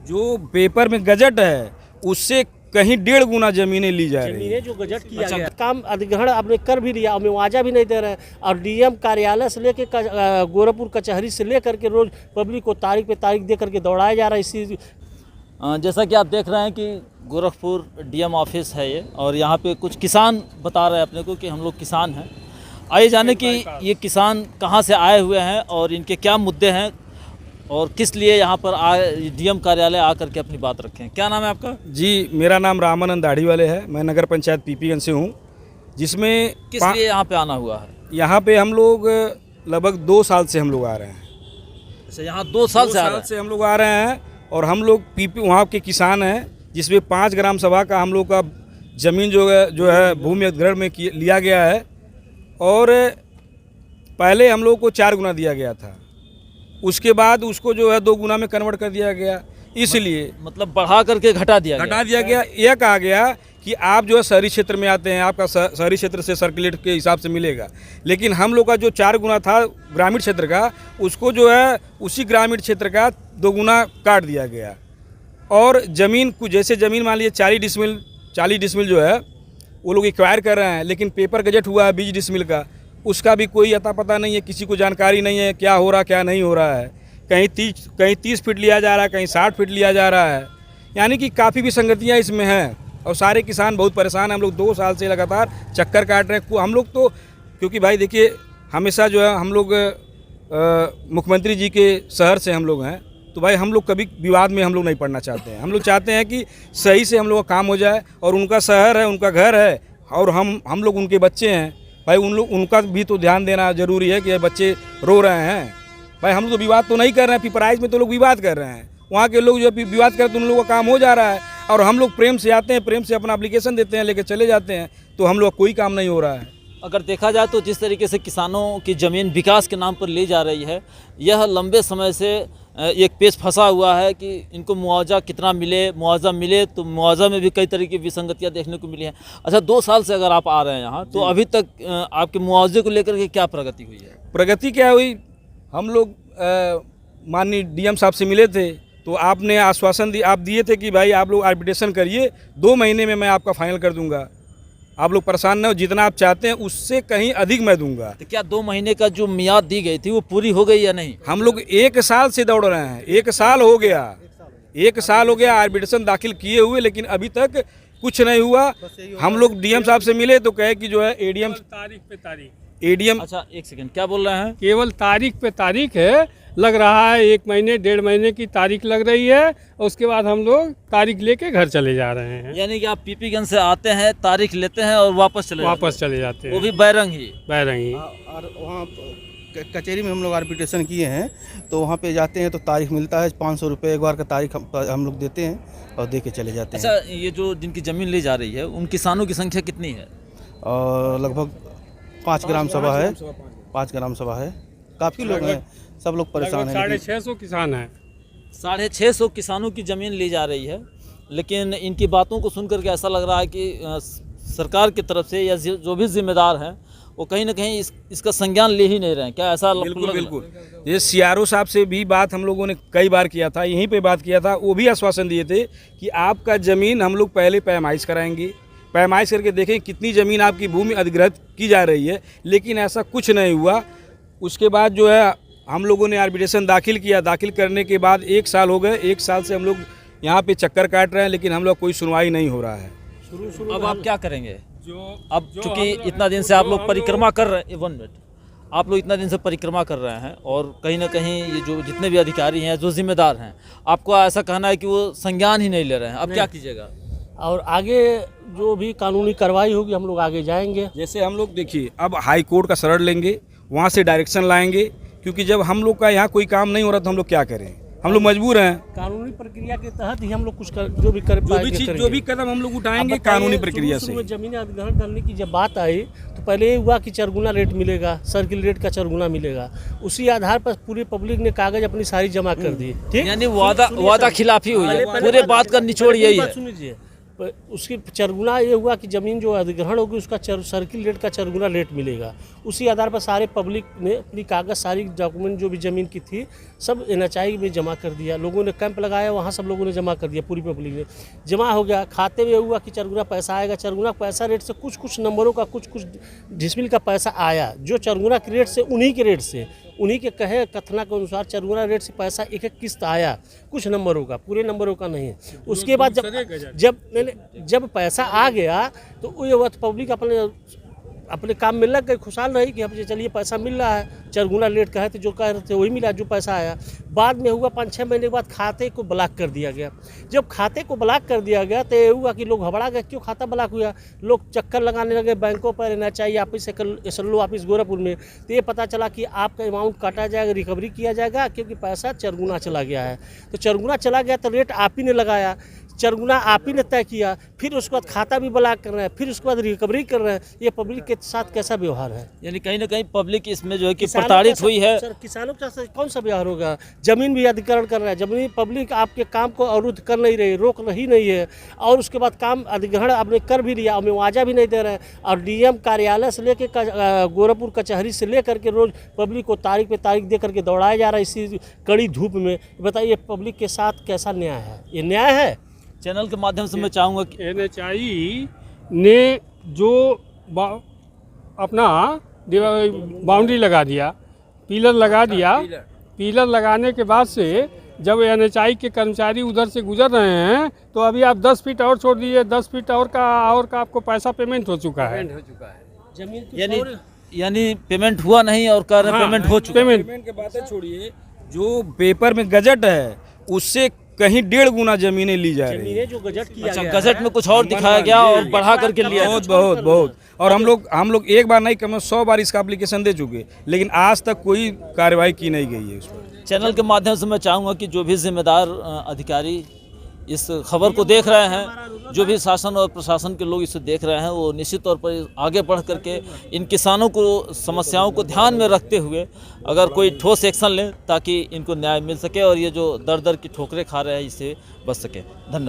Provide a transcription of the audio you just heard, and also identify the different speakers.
Speaker 1: जो पेपर में गजट है उससे कहीं 1.5 गुना जमीनें ली जा रही है।
Speaker 2: जमीनें जो गजट किया गया काम अधिग्रहण आपने कर भी लिया और मुआवजा भी नहीं दे रहे हैं। और डीएम कार्यालय से लेकर गोरखपुर कचहरी से लेकर के रोज पब्लिक को तारीख पे तारीख दे करके दौड़ाया जा रहा है। इसी
Speaker 3: जैसा कि आप देख रहे हैं कि गोरखपुर डीएम ऑफिस है ये, और यहाँ पे कुछ किसान बता रहे हैं अपने को कि हम लोग किसान हैं। आइए जाने कि ये किसान कहाँ से आए हुए हैं और इनके क्या मुद्दे हैं और किस लिए यहाँ पर डीएम कार्यालय आकर के अपनी बात रखें। क्या नाम है आपका?
Speaker 1: जी, मेरा नाम रामानंद दाढ़ी वाले है। मैं नगर पंचायत पीपीगंज से हूँ, जिसमें
Speaker 3: किस लिए यहाँ पे आना हुआ है?
Speaker 1: यहाँ पे हम लोग लगभग 2 साल से हम लोग आ रहे हैं।
Speaker 3: अच्छा, यहाँ 2 साल से
Speaker 1: हम लोग आ रहे हैं और हम लोग वहाँ के किसान हैं, जिसमें 5 ग्राम सभा का हम लोग का ज़मीन जो है भूमि अधिग्रहण में लिया गया है। और पहले हम लोग को 4 गुना दिया गया था, उसके बाद उसको जो है 2 गुना में कन्वर्ट कर दिया गया। इसलिए
Speaker 3: मतलब बढ़ा करके घटा दिया
Speaker 1: गया। यह कहा गया कि आप जो है शहरी क्षेत्र में आते हैं, आपका शहरी क्षेत्र से सर्कुलेट के हिसाब से मिलेगा। लेकिन हम लोग का जो 4 गुना था ग्रामीण क्षेत्र का, उसको जो है उसी ग्रामीण क्षेत्र का 2 गुना काट दिया गया। और ज़मीन कुछ जैसे ज़मीन मान लीजिए 40 डिसमिल जो है वो लोग एक्वायर कर रहे हैं, लेकिन पेपर गजट हुआ है 20 डिसमिल का, उसका भी कोई अता पता नहीं है, किसी को जानकारी नहीं है क्या हो रहा क्या नहीं हो रहा है। कहीं 30 फीट लिया जा रहा है, कहीं 60 फीट लिया जा रहा है। यानी कि काफ़ी विसंगतियाँ इसमें हैं और सारे किसान बहुत परेशान हैं। हम लोग 2 साल से लगातार चक्कर काट रहे हैं। हम लोग तो क्योंकि भाई देखिए हमेशा जो है हम लोग मुख्यमंत्री जी के शहर से हम लोग हैं, तो भाई हम लोग कभी विवाद में हम लोग नहीं पड़ना चाहते हैं। हम लोग चाहते हैं कि सही से हम लोग का काम हो जाए, और उनका शहर है, उनका घर है, और हम लोग उनके बच्चे हैं। भाई उनका भी तो ध्यान देना जरूरी है कि बच्चे रो रहे हैं। भाई हम लोग तो विवाद तो नहीं कर रहे हैं, पिपराइज में तो लोग विवाद कर रहे हैं, वहाँ के लोग जो विवाद करते हैं उन लोगों का काम हो जा रहा है। और हम लोग प्रेम से आते हैं, प्रेम से अपना एप्लीकेशन देते हैं, लेके चले जाते हैं, तो हम लोग कोई काम नहीं हो रहा है।
Speaker 3: अगर देखा जाए तो जिस तरीके से किसानों की ज़मीन विकास के नाम पर ली जा रही है, यह लंबे समय से एक पेच फंसा हुआ है कि इनको मुआवजा कितना मिले। मुआवजा मिले तो मुआवजा में भी कई तरह की विसंगतियां देखने को मिली हैं। अच्छा, 2 साल से अगर आप आ रहे हैं यहाँ, तो अभी तक आपके मुआवजे को लेकर के क्या प्रगति हुई है?
Speaker 1: प्रगति क्या हुई, हम लोग माननीय डीएम साहब से मिले थे, तो आपने आश्वासन दिए थे कि भाई आप लोग आर्बिट्रेशन करिए, 2 महीने में मैं आपका फाइनल कर दूंगा। आप लोग परेशान न हो, जितना आप चाहते हैं उससे कहीं अधिक मैं दूंगा।
Speaker 3: तो क्या 2 महीने का जो मियाद दी गई थी वो पूरी हो गई या नहीं?
Speaker 1: हम लोग 1 साल से दौड़ रहे हैं, 1 साल हो गया, 1 साल हो गया आर्बिट्रेशन दाखिल किए हुए, लेकिन अभी तक कुछ नहीं हुआ। हम लोग डीएम साहब से मिले तो कहे कि जो है एडीएम
Speaker 4: तारीख पे तारीख
Speaker 1: एडीएम।
Speaker 3: अच्छा, एक सेकंड, क्या बोल रहे हैं?
Speaker 4: केवल तारीख पे तारीख है, लग रहा है 1 महीने 1.5 महीने की तारीख लग रही है, और उसके बाद हम लोग तारीख लेके घर चले जा रहे हैं।
Speaker 3: यानी कि आप पीपीगंज से आते हैं, तारीख लेते हैं और वापस चले
Speaker 4: जाते हैं,
Speaker 3: वो भी बैरंग ही।
Speaker 5: और वहाँ कचहरी में हम लोग आर्बिट्रेशन किए हैं, तो वहाँ पे जाते हैं तो तारीख मिलता है 500 रुपये एक बार का तारीख हम लोग देते हैं और दे के चले जाते हैं।
Speaker 3: अच्छा, ये जो जिनकी ज़मीन ली जा रही है उन किसानों की संख्या कितनी है?
Speaker 5: और लगभग 5 ग्राम सभा है, 5 ग्राम सभा है। काफ़ी लोग हैं, सब लोग परेशान हैं।
Speaker 4: 650 किसान हैं।
Speaker 3: 650 किसानों की ज़मीन ली जा रही है, लेकिन इनकी बातों को सुनकर के ऐसा लग रहा है कि सरकार की तरफ से या जो भी जिम्मेदार हैं वो कहीं ना कहीं इसका संज्ञान ले ही नहीं रहे हैं। क्या ऐसा?
Speaker 1: बिल्कुल। ये सीआरओ साहब से भी बात हम लोगों ने कई बार किया था, यहीं पे बात किया था, वो भी आश्वासन दिए थे कि आपका ज़मीन हम लोग पहले पैमाइश कराएंगे, पैमाइश करके देखें कितनी ज़मीन आपकी भूमि अधिग्रहित की जा रही है, लेकिन ऐसा कुछ नहीं हुआ। उसके बाद जो है हम लोगों ने आर्बिट्रेशन दाखिल किया, दाखिल करने के बाद 1 साल हो गए, 1 साल से हम लोग यहाँ पे चक्कर काट रहे हैं, लेकिन हम लोग कोई सुनवाई नहीं हो रहा है।
Speaker 3: अब आप क्या करेंगे? अब चूंकि इतना दिन से आप लोग परिक्रमा कर रहे हैं, 1 मिनट, आप लोग इतना दिन से परिक्रमा कर रहे हैं और कहीं ना कहीं ये जो जितने भी अधिकारी हैं, जो जिम्मेदार हैं, आपको ऐसा कहना है कि वो संज्ञान ही नहीं ले रहे हैं। अब क्या कीजिएगा?
Speaker 2: और आगे जो भी कानूनी कार्रवाई होगी हम लोग आगे जाएंगे।
Speaker 1: जैसे हम लोग देखिए अब हाई कोर्ट का शरण लेंगे, वहाँ से डायरेक्शन लाएंगे, क्योंकि जब हम लोग का यहाँ कोई काम नहीं हो रहा तो हम लोग क्या करें, हम लोग मजबूर हैं।
Speaker 2: कानूनी प्रक्रिया के तहत ही हम लोग कुछ जो भी
Speaker 1: कदम हम लोग उठाएंगे कानूनी प्रक्रिया से।
Speaker 2: जमीन अधिग्रहण करने की जब बात आई तो पहले ये हुआ कि 4 गुना रेट मिलेगा, सर्किल रेट का 4 गुना मिलेगा। उसी आधार पर पूरी पब्लिक ने कागज अपनी सारी जमा कर दी। ठीक,
Speaker 3: यानी वादा खिलाफी हुई है। पूरे बात का निचोड़ यही है।
Speaker 2: सुनिए, उसकी चरगुना ये हुआ कि ज़मीन जो अधिग्रहण होगी उसका सर्किल रेट का चरगुना रेट मिलेगा। उसी आधार पर सारे पब्लिक ने अपनी कागज़ सारी डॉक्यूमेंट जो भी ज़मीन की थी सब NHI में जमा कर दिया। लोगों ने कैंप लगाया, वहाँ सब लोगों ने जमा कर दिया, पूरी पब्लिक ने जमा हो गया। खाते में हुआ कि चरगुना पैसा आएगा। चरगुना पैसा रेट से कुछ नंबरों का कुछ डिसमिल का पैसा आया, जो चरगुना के रेट से उन्हीं के रेट से उन्हीं के कहे कथना के अनुसार चरगुना रेट से पैसा एक किस्त आया, कुछ नंबरों का, पूरे नंबरों का नहीं। उसके बाद जब पैसा आ गया तो वो पब्लिक अपने काम में लग गई, खुशहाल रही कि अब चलिए पैसा मिल रहा है। चरगुना रेट का है तो जो कह रहे थे वही मिला, जो पैसा आया। बाद में हुआ 5-6 महीने के बाद खाते को ब्लॉक कर दिया गया। जब खाते को ब्लॉक कर दिया गया तो ये हुआ कि लोग घबरा गए, क्यों खाता ब्लॉक हुआ। लोग चक्कर लगाने लगे बैंकों पर, NHI ऑफिस से SLO ऑफिस गोरखपुर में। तो ये पता चला कि आपका अमाउंट काटा जाएगा, रिकवरी किया जाएगा, क्योंकि पैसा चरगुना चला गया है। तो चरगुना चला गया तो रेट आप ही ने लगाया, चरगुना आप ही ने तय किया, फिर उसके बाद खाता भी ब्लॉक कर रहे हैं, फिर उसके बाद रिकवरी कर रहे हैं। ये पब्लिक के साथ कैसा व्यवहार है?
Speaker 3: यानी कहीं ना कहीं पब्लिक इसमें जो है कि प्रताड़ित हुई है।
Speaker 2: सर, किसानों के साथ कौन सा व्यवहार होगा? जमीन भी अधिग्रहण कर रहा है, जमीन पब्लिक आपके काम को अवरुद्ध कर नहीं रही, रोक रही नहीं है, और उसके बाद काम अधिग्रहण आपने कर भी लिया, मुआवजा भी नहीं दे रहे हैं। और DM कार्यालय से लेकर गोरखपुर कचहरी से लेकर के रोज पब्लिक को तारीख पे तारीख दे करके दौड़ाया जा रहा है इसी कड़ी धूप में। बताइए पब्लिक के साथ कैसा न्याय है? ये न्याय है?
Speaker 3: चैनल के माध्यम से मैं चाहूँगा कि
Speaker 4: NHI ने जो अपना बाउंड्री लगा दिया, पिलर लगा दिया, पिलर लगाने के बाद से जब NHI के कर्मचारी उधर से गुजर रहे हैं तो अभी आप 10 फीट और छोड़ दीजिए, 10 फीट और का आपको पैसा पेमेंट हो चुका है।
Speaker 2: जमीन
Speaker 3: यानी पेमेंट हुआ नहीं और कह रहे पेमेंट हो चुका है।
Speaker 1: पेमेंट के बातें छोड़िए, जो पेपर में गजट है उससे कहीं 1.5 गुना जमीनें ली जा रही है।
Speaker 2: जो गजट किया
Speaker 3: अच्छा,
Speaker 2: गया
Speaker 3: गजट में कुछ और दिखाया गया और बढ़ा करके लिया।
Speaker 1: बहुत और हम लोग एक बार नहीं, कम से 100 बार इसका एप्लीकेशन दे चुके, लेकिन आज तक कोई कार्रवाई की नहीं गई है उस पर।
Speaker 3: चैनल के माध्यम से मैं चाहूँगा कि जो भी जिम्मेदार अधिकारी इस खबर को देख रहे हैं, जो भी शासन और प्रशासन के लोग इसे देख रहे हैं, वो निश्चित तौर पर आगे बढ़ करके इन किसानों को समस्याओं को ध्यान में रखते हुए अगर कोई ठोस एक्शन लें ताकि इनको न्याय मिल सके और ये जो दर दर की ठोकरें खा रहे हैं इससे बच सके। धन्यवाद।